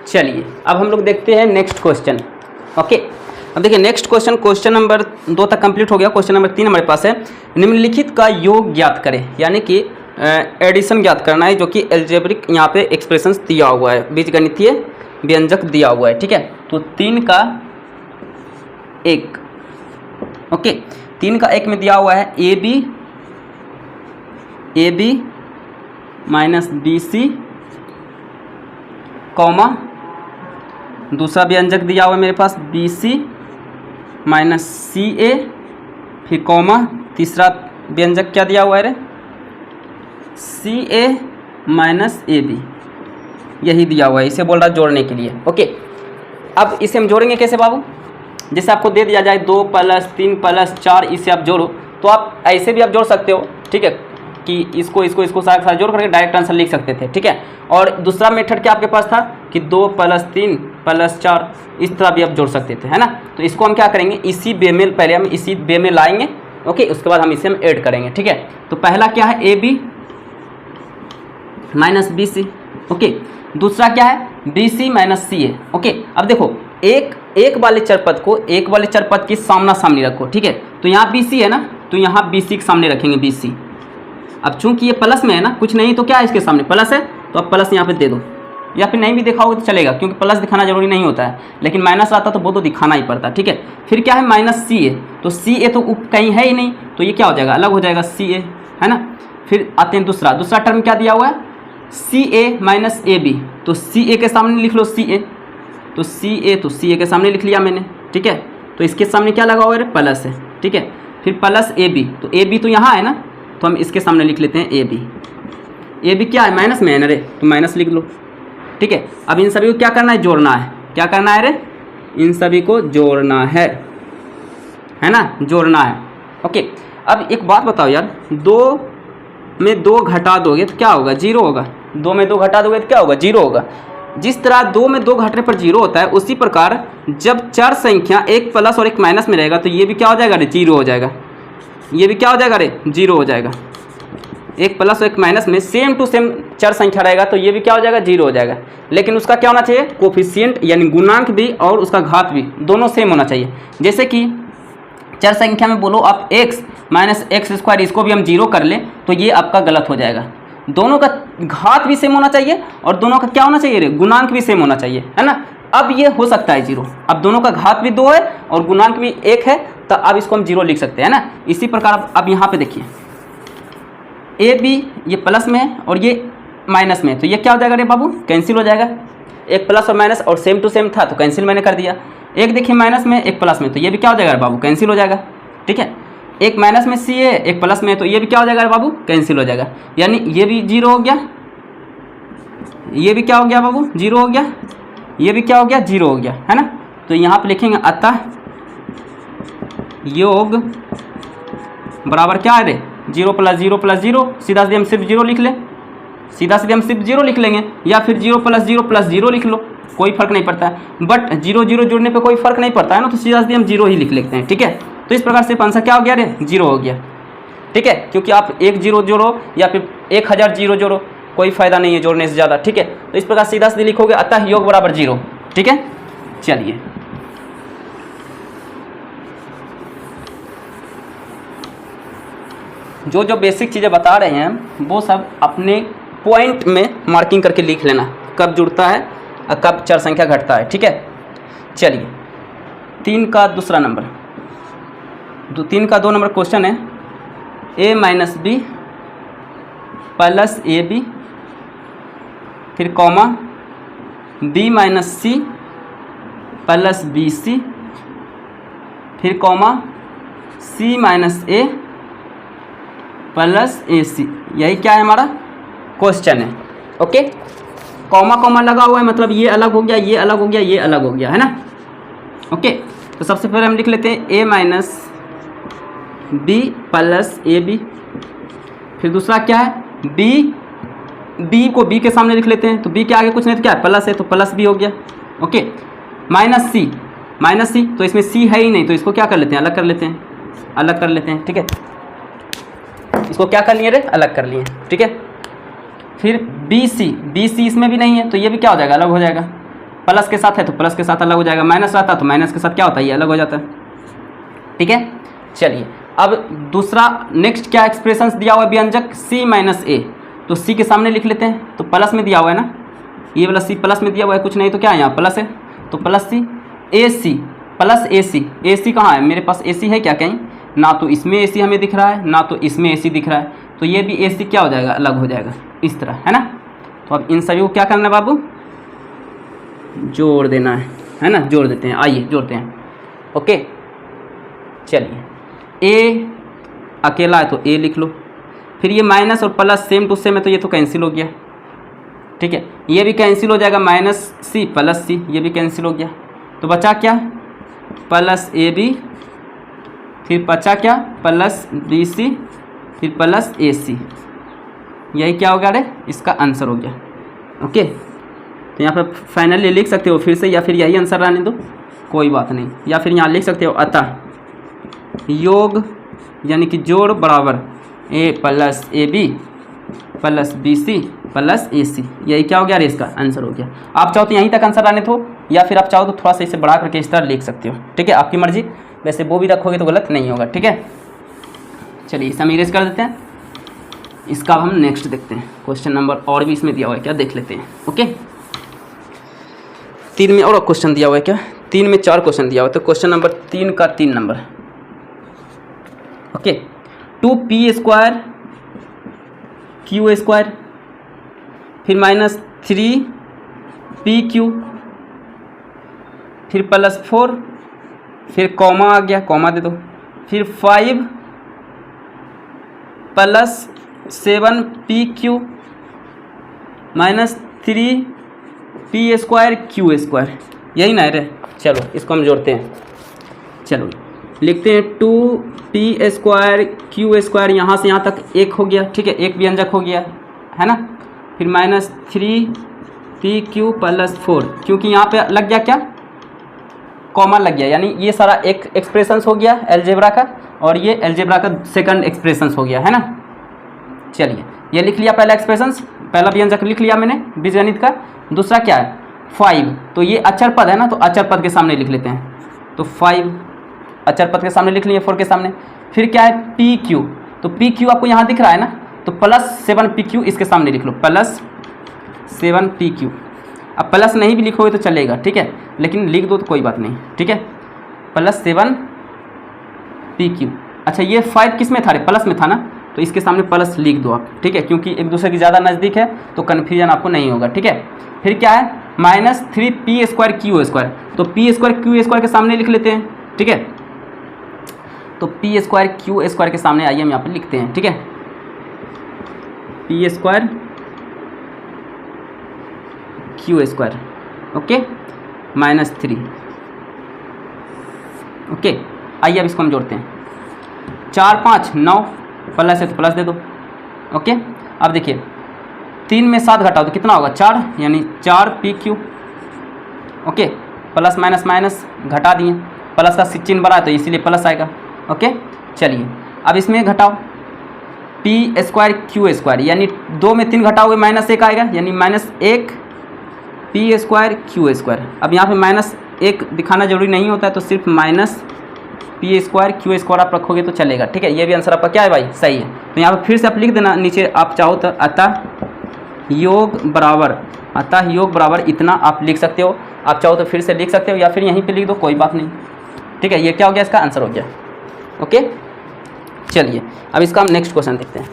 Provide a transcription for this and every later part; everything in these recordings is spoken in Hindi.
चलिए अब हम लोग देखते हैं नेक्स्ट क्वेश्चन। ओके, अब देखिए नेक्स्ट क्वेश्चन नंबर 2 तक कंप्लीट हो गया। क्वेश्चन नंबर 3 हमारे पास है, निम्नलिखित का योग ज्ञात करें, यानी कि एडिशन ज्ञात करना है, जो कि एल्जेब्रिक यहाँ पे एक्सप्रेशंस दिया हुआ है, बीजगणितीय व्यंजक दिया हुआ है। ठीक है, तो 3 का 1, ओके 3 का 1 में दिया हुआ है a b minus b c comma, दूसरा व्यंजक दिया हुआ है मेरे पास बी सी माइनस सी ए, फिर कॉमा, तीसरा व्यंजक क्या दिया हुआ है रे, सी ए माइनस ए बी, यही दिया हुआ है। इसे बोल रहा है जोड़ने के लिए। ओके, अब इसे हम जोड़ेंगे कैसे बाबू? जैसे आपको दे दिया जाए 2 + 3 + 4, इसे आप जोड़ो, तो आप ऐसे भी आप जोड़ सकते हो। ठीक है, कि इसको साथ जोड़ करके डायरेक्ट आंसर लिख सकते थे। ठीक है, और दूसरा मेथड क्या आपके पास था कि 2 + 3 + 4, इस तरह भी आप जोड़ सकते थे, है ना। तो इसको हम क्या करेंगे, इसी वे में पहले हम इसी वे में लाएंगे। ओके, उसके बाद हम इसे हम ऐड करेंगे। ठीक है, तो पहला क्या है, a b minus b c. Okay, दूसरा क्या है, b c minus c a. Okay, अब देखो एक वाले चरपद को एक वाले चरपद के सामना सामनी रखो। ठीक है, तो यहाँ बी सी है ना, तो यहाँ बी सी के सामने रखेंगे बी सी। अब चूंकि ये प्लस में है ना, कुछ नहीं तो क्या है इसके सामने प्लस है, तो आप प्लस यहाँ पे दे दो, या फिर नहीं भी दिखाओगे तो चलेगा, क्योंकि प्लस दिखाना जरूरी नहीं होता है, लेकिन माइनस आता तो वो तो दिखाना ही पड़ता है। ठीक है, फिर क्या है माइनस सी ए, तो सी ए तो कहीं है ही नहीं, तो ये क्या हो जाएगा, अलग हो जाएगा सी ए, है ना। फिर आते हैं दूसरा टर्म क्या दिया हुआ है, सी ए माइनस ए बी, तो सी ए के सामने लिख लो सी ए, तो सी ए के सामने लिख लिया मैंने। ठीक है, तो इसके सामने क्या लगा हुआ है, प्लस है। ठीक है, फिर प्लस ए बी, तो ए बी तो यहाँ है ना, तो हम इसके सामने लिख लेते हैं ए बी क्या है, माइनस में है ना रे, तो माइनस लिख लो। ठीक है, अब इन सभी को क्या करना है, जोड़ना है। क्या करना है रे, इन सभी को जोड़ना है ना, जोड़ना है। ओके, अब एक बात बताओ यार, 2 में 2 घटा दोगे तो क्या होगा, 0 होगा। 2 में 2 घटा दोगे तो क्या होगा, 0 होगा। जिस तरह 2 में 2 घटने पर 0 होता है, उसी प्रकार जब चार संख्या एक प्लस और एक माइनस में रहेगा, तो ये भी क्या हो जाएगा रे, 0 हो जाएगा। ये भी क्या हो जाएगा रे, 0 हो जाएगा। एक प्लस और एक माइनस में सेम टू सेम चार संख्या रहेगा, तो ये भी क्या हो जाएगा, 0 हो जाएगा। लेकिन उसका क्या होना चाहिए, कोफिशिएंट यानी गुणांक भी और उसका घात भी दोनों सेम होना चाहिए। जैसे कि चार संख्या में बोलो आप x माइनस एक्स स्क्वायर, इसको भी हम 0 कर लें, तो ये आपका गलत हो जाएगा। दोनों का घात भी सेम होना चाहिए और दोनों का क्या होना चाहिए रे, गुणांक भी सेम होना चाहिए, है ना। अब ये हो सकता है 0, अब दोनों का घात भी 2 है और गुणांक भी 1 है, तो अब इसको हम 0 लिख सकते हैं ना। इसी प्रकार अब यहाँ पे देखिए, ए बी ये प्लस में है और ये माइनस में है, तो ये क्या हो जाएगा रे बाबू, कैंसिल हो जाएगा। एक प्लस और माइनस और सेम टू सेम था, तो कैंसिल मैंने कर दिया। एक देखिए माइनस में एक प्लस में, तो ये भी क्या हो जाएगा रे बाबू, कैंसिल हो जाएगा। ठीक है, एक माइनस में सी है एक प्लस में है, तो ये भी क्या हो जाएगा रे बाबू, कैंसिल हो जाएगा। यानी ये भी 0 हो गया, ये भी क्या हो गया बाबू, 0 हो गया, ये भी क्या हो गया, 0 हो गया, है ना। तो यहाँ पे लिखेंगे अतः योग बराबर क्या है रे, 0 + 0 + 0, सीधा सीधे हम सिर्फ 0 लिख लें, सीधा सीधे हम सिर्फ 0 लिख लेंगे, या फिर 0 + 0 + 0 लिख लो, कोई फर्क नहीं पड़ता है। बट 0 0 जोड़ने पे कोई फर्क नहीं पड़ता है ना, तो सीधा सीधे हम 0 ही लिख लेते हैं। ठीक है, तो इस प्रकार से आंसर क्या हो गया रे, 0 हो गया। ठीक है, क्योंकि आप 1 0 जोड़ो या फिर 1000 0 जोड़ो, कोई फायदा नहीं है जोड़ने से ज़्यादा। ठीक है, तो इस प्रकार सीधा सीधे लिखोगे अतः योग बराबर 0। ठीक है, चलिए जो बेसिक चीज़ें बता रहे हैं वो सब अपने पॉइंट में मार्किंग करके लिख लेना, कब जुड़ता है और कब चार संख्या घटता है। ठीक है, चलिए 3 का दूसरा नंबर, 3 का 2 नंबर क्वेश्चन है, a minus B plus A B, फिर comma b minus C plus B C, फिर comma c minus A plus A C, यही क्या है हमारा क्वेश्चन है। ओके, कॉमा कॉमा लगा हुआ है, मतलब ये अलग हो गया, ये अलग हो गया, ये अलग हो गया, है ना। ओके, तो सबसे पहले हम लिख लेते हैं a minus B plus A B, फिर दूसरा क्या है b को b के सामने लिख लेते हैं, तो b के आगे कुछ नहीं तो क्या है, प्लस है, तो प्लस b हो गया। ओके, माइनस सी, तो इसमें c है ही नहीं, तो इसको क्या कर लेते हैं, अलग कर लेते हैं। ठीक है, इसको क्या कर लिए रे, अलग कर लिए। ठीक है, फिर बी सी इसमें भी नहीं है, तो ये भी क्या हो जाएगा, अलग हो जाएगा। प्लस के साथ है तो प्लस के साथ अलग हो जाएगा, माइनस रहता तो माइनस के साथ क्या होता है, ये अलग हो जाता है। ठीक है, चलिए अब दूसरा नेक्स्ट क्या एक्सप्रेशंस दिया हुआ है व्यंजक c माइनस ए, तो c के सामने लिख लेते हैं, तो प्लस में दिया हुआ है ना, ये वाला c प्लस में दिया हुआ है, कुछ नहीं तो क्या है यहाँ प्लस है, तो plus C A C plus A सी कहाँ है मेरे पास, ए सी है क्या कहीं, ना तो इसमें ए सी हमें दिख रहा है ना तो इसमें ए सी दिख रहा है, तो ये भी ए सी क्या हो जाएगा, अलग हो जाएगा इस तरह, है ना। तो अब इन सभी को क्या करना है बाबू, जोड़ देना है ना, जोड़ देते हैं, आइए जोड़ते हैं। ओके चलिए, ए अकेला है तो ए लिख लो, फिर ये माइनस और प्लस सेम टू सेम है तो ये तो कैंसिल हो गया। ठीक है, ये भी कैंसिल हो जाएगा, माइनस सी प्लस सी ये भी कैंसिल हो गया, तो बचा क्या, प्लस ए बी, फिर बचा क्या प्लस बी सी, फिर प्लस ए सी, यही क्या हो गया रे, इसका आंसर हो गया। ओके, तो यहाँ पर फाइनली लिख सकते हो फिर से, या फिर यही आंसर रहने दो कोई बात नहीं, या फिर यहाँ लिख सकते हो अतः योग यानी कि जोड़ बराबर A plus A B plus B C plus A C, यही क्या हो गया रे, इसका आंसर हो गया। आप चाहो तो यहीं तक आंसर आने दो, या फिर आप चाहो तो थोड़ा सा इसे बढ़ा करके इस तरह लिख सकते हो। ठीक है, आपकी मर्जी, वैसे वो भी रखोगे तो गलत नहीं होगा। ठीक है, चलिए इसे हम इरेज कर देते हैं, इसका हम नेक्स्ट देखते हैं। क्वेश्चन नंबर और भी इसमें दिया हुआ है क्या, देख लेते हैं। ओके, 3 में और क्वेश्चन दिया हुआ है क्या, 3 में 4 क्वेश्चन दिया हुआ है, तो क्वेश्चन नंबर 3 का 3 नंबर। ओके, 2p² q², फिर माइनस 3pq, फिर प्लस 4, फिर कॉमा आ गया, कॉमा दे दो, फिर 5 plus 7pq minus 3p² q², यही ना रे। चलो इसको हम जोड़ते हैं, चलो लिखते हैं 2p² q², यहाँ से यहाँ तक 1 हो गया। ठीक है, एक व्यंजक हो गया है ना, फिर माइनस 3pq प्लस 4, क्योंकि यहाँ पे लग गया क्या, कॉमा लग गया, यानी ये सारा एक एक्सप्रेशंस हो गया एलजेब्रा का, और ये एलजेब्रा का सेकंड एक्सप्रेशंस हो गया, है ना। चलिए ये लिख लिया पहला एक्सप्रेशंस, पहला व्यंजक लिख लिया मैंने बीजगणित का। दूसरा क्या है 5, तो ये अचर पद है ना, तो अचर पद के सामने लिख लेते हैं, तो 5 अचर पद के सामने लिख लिए 4 के सामने। फिर क्या है pq, तो pq आपको यहाँ दिख रहा है ना, तो प्लस 7pq इसके सामने लिख लो, प्लस 7pq। अब प्लस नहीं भी लिखोगे तो चलेगा, ठीक है, लेकिन लिख दो तो कोई बात नहीं। ठीक है, प्लस 7pq। अच्छा ये 5 किस में था रे, प्लस में था ना, तो इसके सामने प्लस लिख दो आप। ठीक है, क्योंकि एक दूसरे की ज़्यादा नज़दीक है तो कन्फ्यूजन आपको नहीं होगा। ठीक है, फिर क्या है माइनस 3p² q², तो p² q² के सामने लिख लेते हैं। ठीक है, तो p² q² के सामने आइए हम यहाँ पर लिखते हैं। ठीक है, p² q², okay, minus 3। Okay, आइए अब इसको हम जोड़ते हैं, 4 5 9, प्लस है तो प्लस दे दो। ओके, अब देखिए 3 में 7 घटाओ तो कितना होगा 4, यानी 4pq। Okay, plus minus minus घटा दिए, प्लस का चिन्ह बड़ा है तो इसीलिए प्लस आएगा। ओके, चलिए अब इसमें घटाओ p² q², यानी 2 में 3 घटाओगे माइनस 1 आएगा, यानी माइनस 1 p² q²। अब यहाँ पे माइनस 1 दिखाना जरूरी नहीं होता है, तो सिर्फ माइनस p² q² आप रखोगे तो चलेगा। ठीक है, ये भी आंसर आपका क्या है भाई, सही है। तो यहाँ पर फिर से आप लिख देना नीचे, आप चाहो तो अतः योग बराबर इतना आप लिख सकते हो, आप चाहो तो फिर से लिख सकते हो, या फिर यहीं पे लिख दो कोई बात नहीं। ठीक है, ये क्या हो गया, इसका आंसर हो गया। ओके, चलिए अब इसका हम नेक्स्ट क्वेश्चन देखते हैं।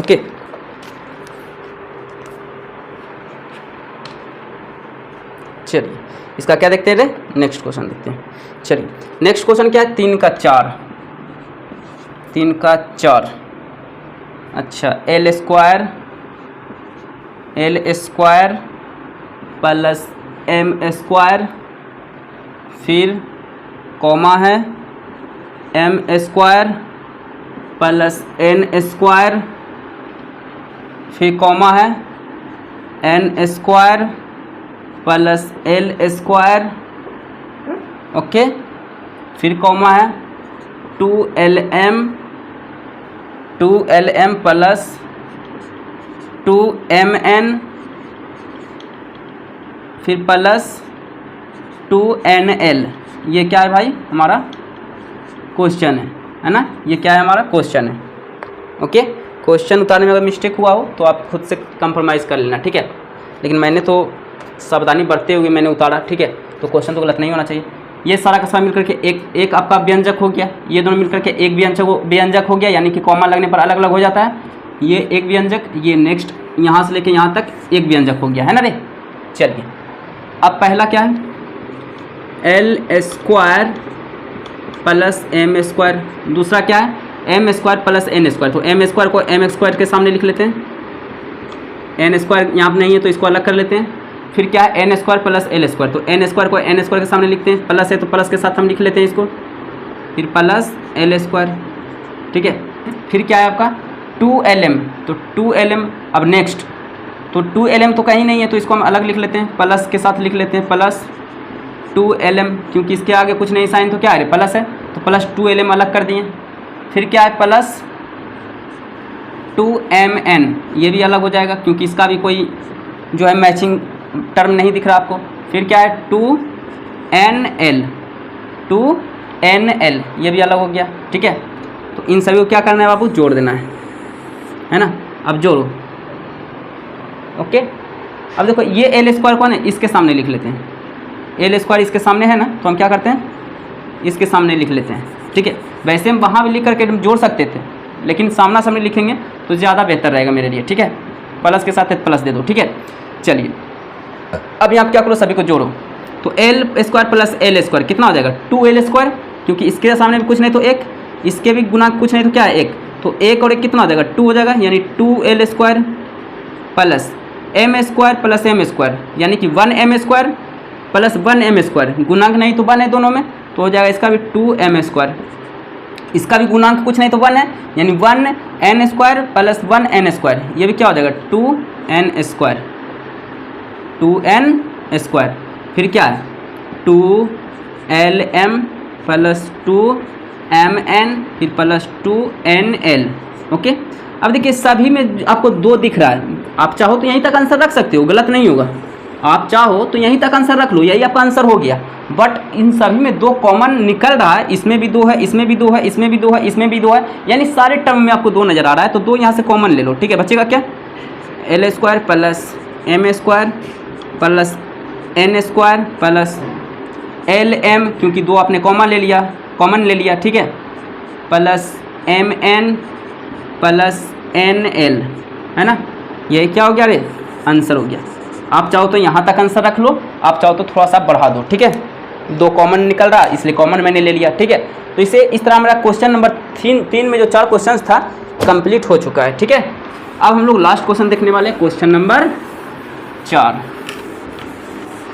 ओके, चलिए इसका क्या देखते हैं रे, नेक्स्ट क्वेश्चन देखते हैं। चलिए नेक्स्ट क्वेश्चन क्या है, 3 का 4। अच्छा l² प्लस m², फिर कॉमा है m² प्लस n², फिर कॉमा है n² प्लस l²। ओके, फिर कॉमा है 2lm 2lm प्लस 2mn फिर प्लस 2nl। ये क्या है भाई? हमारा क्वेश्चन है ना? ये क्या है? हमारा क्वेश्चन है। ओके, क्वेश्चन उतारने में अगर मिस्टेक हुआ हो तो आप खुद से कंप्रोमाइज़ कर लेना, ठीक है। लेकिन मैंने तो सावधानी बरतते हुए मैंने उतारा, ठीक है, तो क्वेश्चन तो गलत नहीं होना चाहिए। ये सारा का सारा मिलकर के एक आपका व्यंजक हो गया, ये दोनों मिलकर के एक व्यंजक हो गया, यानी कि कॉमा लगने पर अलग अलग हो जाता है। ये एक व्यंजक, ये नेक्स्ट यहाँ से लेके यहाँ तक एक व्यंजक हो गया है ना रे। चलिए, अब पहला क्या है? L square plus M square. दूसरा क्या है? M square plus N square. तो एम स्क्वायर को एम स्क्वायर के सामने लिख लेते हैं, एन स्क्वायर यहाँ पर नहीं है तो इसको अलग कर लेते हैं। फिर क्या है? N square plus L square. तो एन स्क्वायर को एन स्क्वायर के सामने लिखते हैं, प्लस है तो प्लस के साथ हम लिख लेते हैं इसको, फिर प्लस एल स्क्वायर, ठीक है। फिर क्या है आपका? 2lm। तो 2lm अब नेक्स्ट, तो 2lm तो कहीं नहीं है तो इसको हम अलग लिख लेते हैं, प्लस के साथ लिख लेते हैं, प्लस 2lm, क्योंकि इसके आगे कुछ नहीं साइन तो क्या है? प्लस है, तो प्लस 2lm अलग कर दिए। फिर क्या है? प्लस 2mn, ये भी अलग हो जाएगा क्योंकि इसका भी कोई जो है मैचिंग टर्म नहीं दिख रहा आपको। फिर क्या है? 2nl, ये भी अलग हो गया, ठीक है। तो इन सभी को क्या करना है बाबू? जोड़ देना है ना। अब जोड़ो, ओके। अब देखो ये एल स्क्वायर कौन है? इसके सामने लिख लेते हैं, एल स्क्वायर इसके सामने है ना, तो हम क्या करते हैं? इसके सामने लिख लेते हैं, ठीक है। वैसे हम वहाँ भी लिख करके हम जोड़ सकते थे, लेकिन सामना सामने लिखेंगे तो ज़्यादा बेहतर रहेगा मेरे लिए, ठीक है। प्लस के साथ प्लस दे दो, ठीक है। चलिए, अब यहाँ क्या करो? सभी को जोड़ो। तो L square plus L square कितना हो जाएगा? 2l स्क्वायर, क्योंकि इसके सामने भी कुछ नहीं तो एक, इसके भी गुना कुछ नहीं तो क्या है? एक। तो एक और एक कितना हो जाएगा? 2 हो जाएगा, यानी 2l square plus M square plus M square, यानी कि 1m square plus 1m square. गुणांक नहीं तो 1 है दोनों में, तो हो जाएगा इसका भी 2m स्क्वायर। इसका भी गुणांक कुछ नहीं तो 1 है, यानी 1n square plus 1n square. ये भी क्या हो जाएगा? 2n square, 2n square. फिर क्या है? 2lm प्लस 2mn फिर प्लस 2nl, ओके। अब देखिए सभी में आपको 2 दिख रहा है, आप चाहो तो यहीं तक आंसर रख सकते हो, गलत नहीं होगा। आप चाहो तो यहीं तक आंसर रख लो, यही आपका आंसर हो गया। बट इन सभी में 2 कॉमन निकल रहा है, इसमें भी 2 है, इसमें भी 2 है, इसमें भी 2 है, इसमें भी 2 है, यानी सारे टर्म में आपको 2 नज़र आ रहा है। तो 2 यहाँ से कॉमन ले लो, ठीक है। बचेगा क्या? L square plus M square plus N square plus L M, क्योंकि 2 आपने कॉमन ले लिया, ठीक है, plus M N plus N L, है ना। ये क्या हो गया रे? आंसर हो गया। आप चाहो तो यहाँ तक आंसर रख लो, आप चाहो तो थोड़ा सा बढ़ा दो, ठीक है। 2 कॉमन निकल रहा इसलिए कॉमन मैंने ले लिया, ठीक है। तो इसे इस तरह मेरा क्वेश्चन नंबर 3 में जो 4 क्वेश्चन था कंप्लीट हो चुका है, ठीक है। अब हम लोग लास्ट क्वेश्चन देखने वाले हैं, क्वेश्चन नंबर 4।